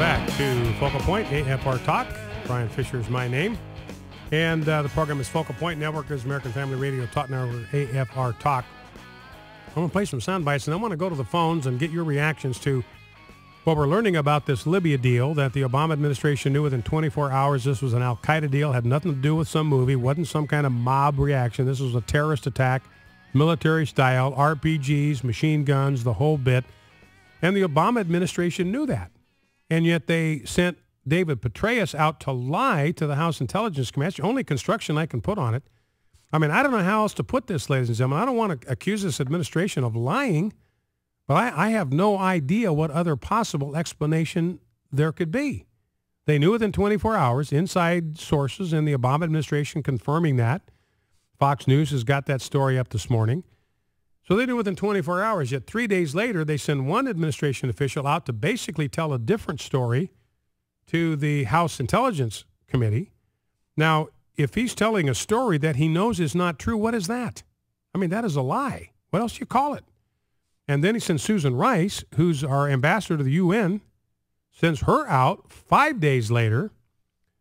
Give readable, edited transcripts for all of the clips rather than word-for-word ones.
back to Focal Point, AFR Talk. Brian Fisher is my name. And the program is Focal Point. Network is American Family Radio, Talk Network, AFR Talk. I'm going to play some sound bites, and I want to go to the phones and get your reactions to what we're learning about this Libya deal that the Obama administration knew within 24 hours. This was an al-Qaeda deal, had nothing to do with some movie, wasn't some kind of mob reaction. This was a terrorist attack, military style, RPGs, machine guns, the whole bit. And the Obama administration knew that. And yet they sent David Petraeus out to lie to the House Intelligence Committee. That's the only construction I can put on it. I mean, I don't know how else to put this, ladies and gentlemen. I don't want to accuse this administration of lying, but I have no idea what other possible explanation there could be. They knew within 24 hours, inside sources in the Obama administration confirming that. Fox News has got that story up this morning. So they knew within 24 hours, yet 3 days later, they send one administration official out to basically tell a different story to the House Intelligence Committee. Now, if he's telling a story that he knows is not true, what is that? I mean, that is a lie. What else do you call it? And then he sends Susan Rice, who's our ambassador to the UN, sends her out 5 days later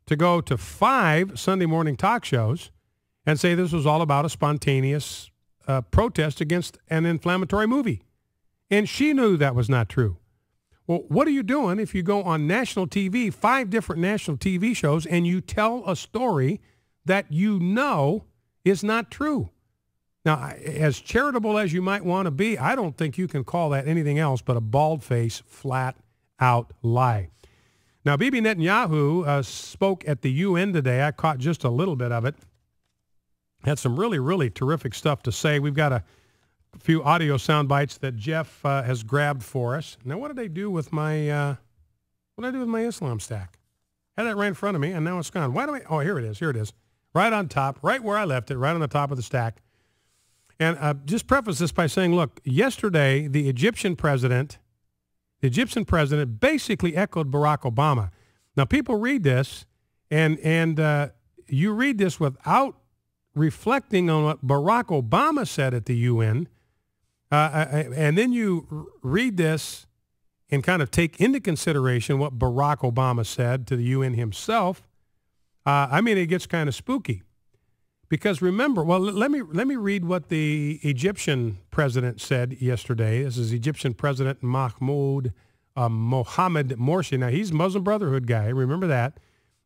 to go to 5 Sunday morning talk shows and say this was all about a spontaneous protest against an inflammatory movie. And she knew that was not true. Well, what are you doing if you go on national TV, 5 different national TV shows, and you tell a story that you know is not true? Now, as charitable as you might want to be, I don't think you can call that anything else but a bald-faced, flat-out lie. Now, Bibi Netanyahu spoke at the UN today. I caught just a little bit of it. Had some really, really terrific stuff to say. We've got a few audio sound bites that Jeff has grabbed for us. Now, what did I do with my Islam stack? Had that right in front of me, and now it's gone. Why do I? Oh, here it is. Here it is. Right on top, right where I left it, right on the top of the stack. And just preface this by saying, look, yesterday the Egyptian president basically echoed Barack Obama. Now, people read this, and you read this without reflecting on what Barack Obama said at the UN, and then you read this and kind of take into consideration what Barack Obama said to the UN himself. I mean, it gets kind of spooky. Because remember, well, let me read what the Egyptian president said yesterday. This is Egyptian President Mohammed Morsi. Now, he's a Muslim Brotherhood guy. Remember that.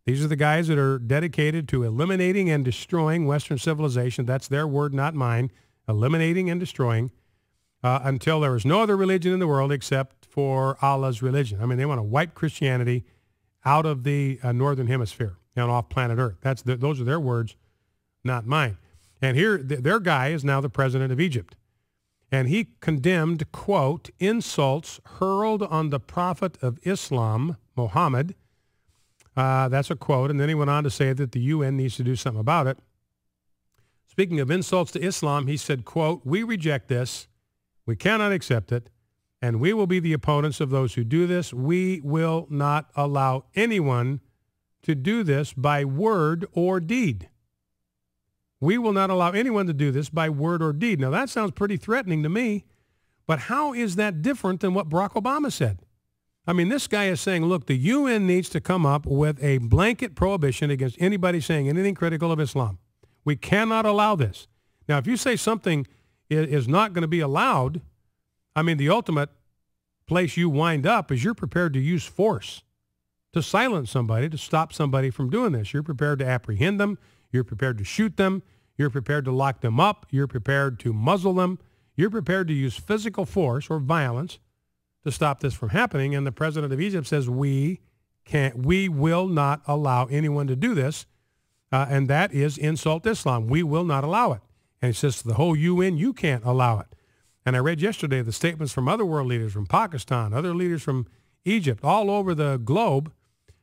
These are the guys that are dedicated to eliminating and destroying Western civilization. That's their word, not mine. Eliminating and destroying until there is no other religion in the world except for Allah's religion. I mean, they want to wipe Christianity out of the northern hemisphere and off planet Earth. Those are their words, not mine. And here, their guy is now the president of Egypt. And he condemned, quote, insults hurled on the prophet of Islam, Muhammad. That's a quote. And then he went on to say that the UN needs to do something about it. Speaking of insults to Islam, he said, quote, we reject this. We cannot accept it. And we will be the opponents of those who do this. We will not allow anyone to do this by word or deed. We will not allow anyone to do this by word or deed. Now, that sounds pretty threatening to me, but how is that different than what Barack Obama said? I mean, this guy is saying, look, the UN needs to come up with a blanket prohibition against anybody saying anything critical of Islam. We cannot allow this. Now, if you say something is not going to be allowed, I mean, the ultimate place you wind up is you're prepared to use force to silence somebody, to stop somebody from doing this. You're prepared to apprehend them. You're prepared to shoot them. You're prepared to lock them up. You're prepared to muzzle them. You're prepared to use physical force or violence to stop this from happening. And the president of Egypt says, we will not allow anyone to do this. And that is insult Islam. We will not allow it. And he says to the whole UN, you can't allow it. And I read yesterday the statements from other world leaders, from Pakistan, other leaders from Egypt, all over the globe,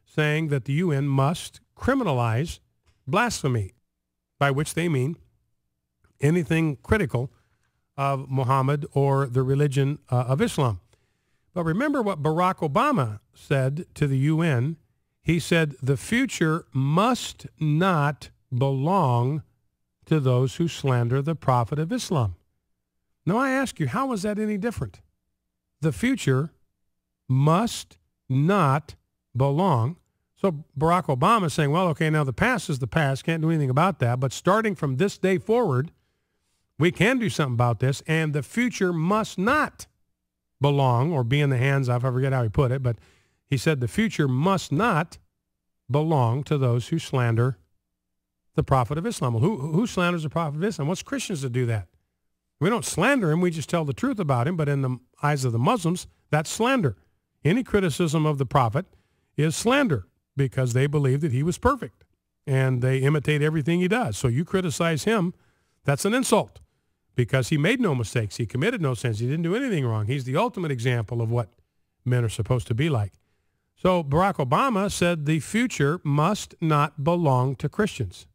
saying that the UN must criminalize blasphemy, by which they mean anything critical of Muhammad or the religion of Islam. But remember what Barack Obama said to the UN. He said, the future must not belong to those who slander the prophet of Islam. Now I ask you, how is that any different? The future must not belong. So Barack Obama is saying, well, okay, now the past is the past, can't do anything about that, but starting from this day forward, we can do something about this, and the future must not belong or be in the hands of, I forget how he put it, but he said the future must not belong to those who slander the Prophet of Islam. Well, who slanders the Prophet of Islam? What's Christians to do that? We don't slander him, we just tell the truth about him, but in the eyes of the Muslims, that's slander. Any criticism of the Prophet is slander because they believe that he was perfect and they imitate everything he does. So you criticize him, that's an insult because he made no mistakes. He committed no sins. He didn't do anything wrong. He's the ultimate example of what men are supposed to be like. So Barack Obama said the future must not belong to Christians.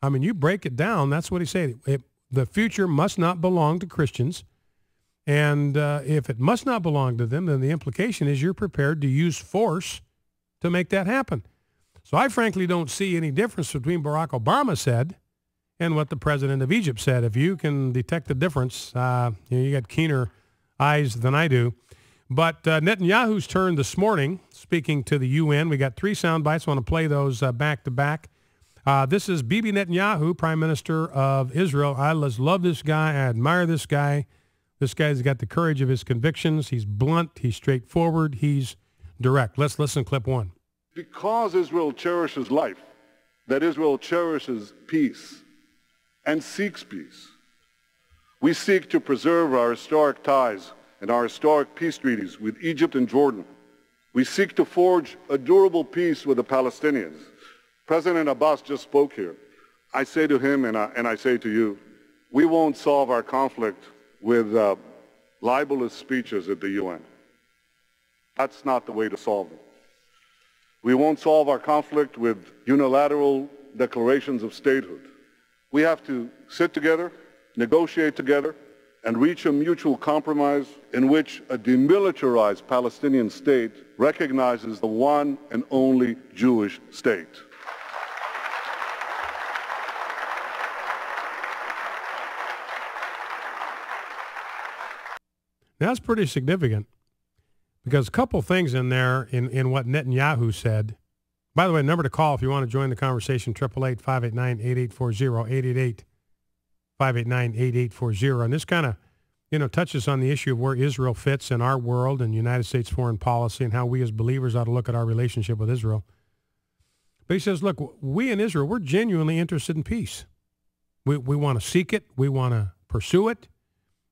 I mean, you break it down, that's what he said. The future must not belong to Christians. And if it must not belong to them, then the implication is you're prepared to use force to make that happen. So I frankly don't see any difference between Barack Obama said and what the president of Egypt said. If you can detect the difference, you got keener eyes than I do. But Netanyahu's turn this morning, speaking to the UN. We got 3 sound bites. I want to play those back to back. This is Bibi Netanyahu, Prime Minister of Israel. I love this guy. I admire this guy. This guy's got the courage of his convictions. He's blunt. He's straightforward. He's direct. Let's listen to clip 1. Because Israel cherishes life, that Israel cherishes peace and seeks peace, we seek to preserve our historic ties and our historic peace treaties with Egypt and Jordan. We seek to forge a durable peace with the Palestinians. President Abbas just spoke here. I say to him and I say to you, we won't solve our conflict with libelous speeches at the UN. That's not the way to solve them. We won't solve our conflict with unilateral declarations of statehood. We have to sit together, negotiate together, and reach a mutual compromise in which a demilitarized Palestinian state recognizes the one and only Jewish state. That's pretty significant because a couple things in there in what Netanyahu said. By the way, number to call if you want to join the conversation, 888-589-8840, 888-589-8840. And this kind of, touches on the issue of where Israel fits in our world and United States foreign policy and how we as believers ought to look at our relationship with Israel. But he says, look, we in Israel, we're genuinely interested in peace. We want to seek it. We want to pursue it.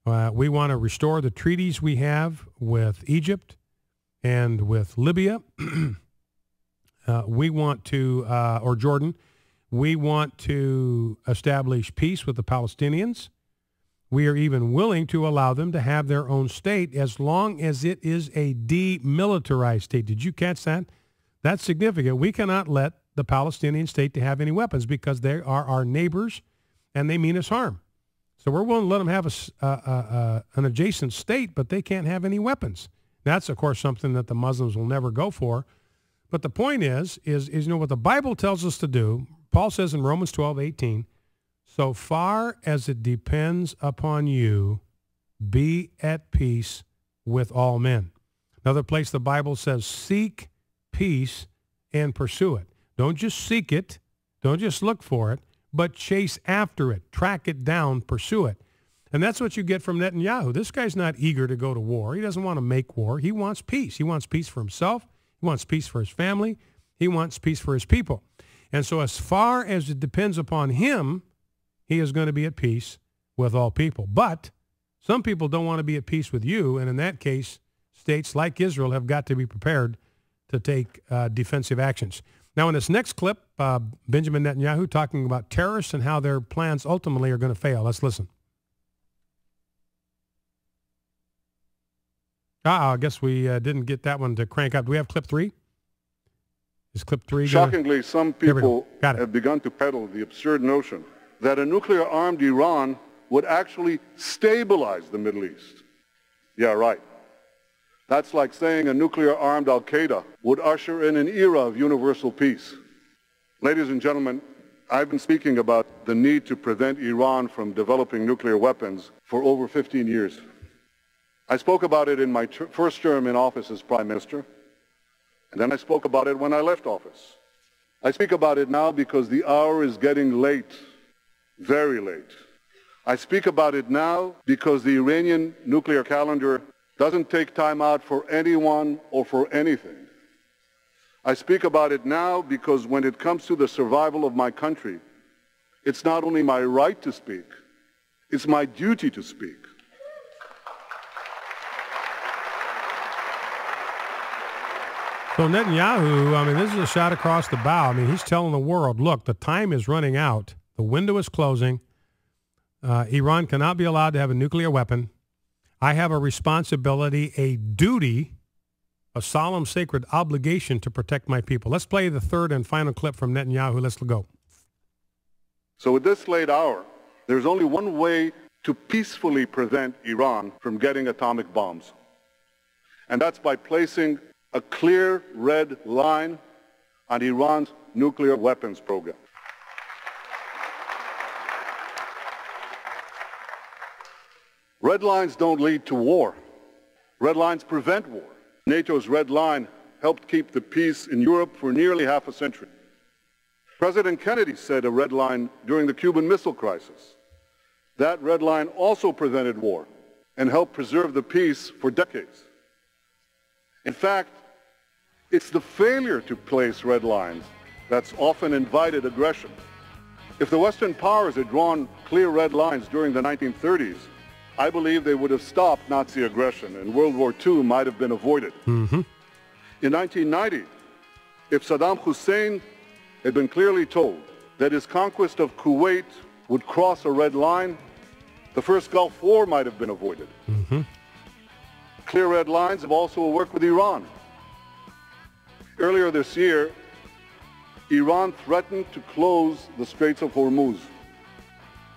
We want to restore the treaties we have with Egypt and with Libya. We want to, or Jordan, we want to establish peace with the Palestinians. We are even willing to allow them to have their own state as long as it is a demilitarized state. Did you catch that? That's significant. We cannot let the Palestinian state to have any weapons because they are our neighbors and they mean us harm. So we're willing to let them have an adjacent state, but they can't have any weapons. That's, of course, something that the Muslims will never go for. But the point is what the Bible tells us to do. Paul says in Romans 12:18, so far as it depends upon you, be at peace with all men. Another place the Bible says, seek peace and pursue it. Don't just seek it. Don't just look for it, but chase after it, track it down, pursue it. And that's what you get from Netanyahu. This guy's not eager to go to war. He doesn't want to make war. He wants peace. He wants peace for himself. He wants peace for his family. He wants peace for his people. And so as far as it depends upon him, he is going to be at peace with all people. But some people don't want to be at peace with you. And in that case, states like Israel have got to be prepared to take defensive actions. Now, in this next clip, Benjamin Netanyahu talking about terrorists and how their plans ultimately are going to fail. Let's listen. I guess we didn't get that one to crank up. Do we have clip 3? Is clip 3 Shockingly, some people have begun to peddle the absurd notion that a nuclear-armed Iran would actually stabilize the Middle East. Yeah, right. That's like saying a nuclear-armed Al-Qaeda would usher in an era of universal peace. Ladies and gentlemen, I've been speaking about the need to prevent Iran from developing nuclear weapons for over 15 years. I spoke about it in my first term in office as Prime Minister. And then I spoke about it when I left office. I speak about it now because the hour is getting late, very late. I speak about it now because the Iranian nuclear calendar doesn't take time out for anyone or for anything. I speak about it now because when it comes to the survival of my country, it's not only my right to speak, it's my duty to speak. So Netanyahu, I mean, this is a shot across the bow. I mean, he's telling the world, look, the time is running out. The window is closing. Iran cannot be allowed to have a nuclear weapon. I have a responsibility, a duty, a solemn, sacred obligation to protect my people. Let's play the third and final clip from Netanyahu. Let's go. So at this late hour, there's only one way to peacefully prevent Iran from getting atomic bombs. And that's by placing a clear red line on Iran's nuclear weapons program. Red lines don't lead to war. Red lines prevent war. NATO's red line helped keep the peace in Europe for nearly half a century. President Kennedy said a red line during the Cuban Missile Crisis. That red line also prevented war and helped preserve the peace for decades. In fact, it's the failure to place red lines that's often invited aggression. If the Western powers had drawn clear red lines during the 1930s, I believe they would have stopped Nazi aggression and World War II might have been avoided. Mm-hmm. In 1990, if Saddam Hussein had been clearly told that his conquest of Kuwait would cross a red line, the first Gulf War might have been avoided. Mm-hmm. Clear red lines have also worked with Iran. Earlier this year, Iran threatened to close the Straits of Hormuz.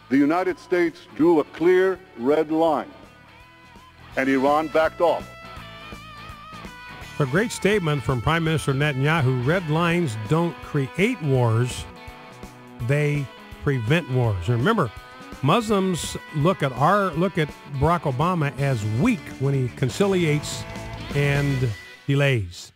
The United States drew a clear red line, and Iran backed off. A great statement from Prime Minister Netanyahu. Red lines don't create wars, they prevent wars. And remember, Muslims look at Barack Obama as weak when he conciliates and delays.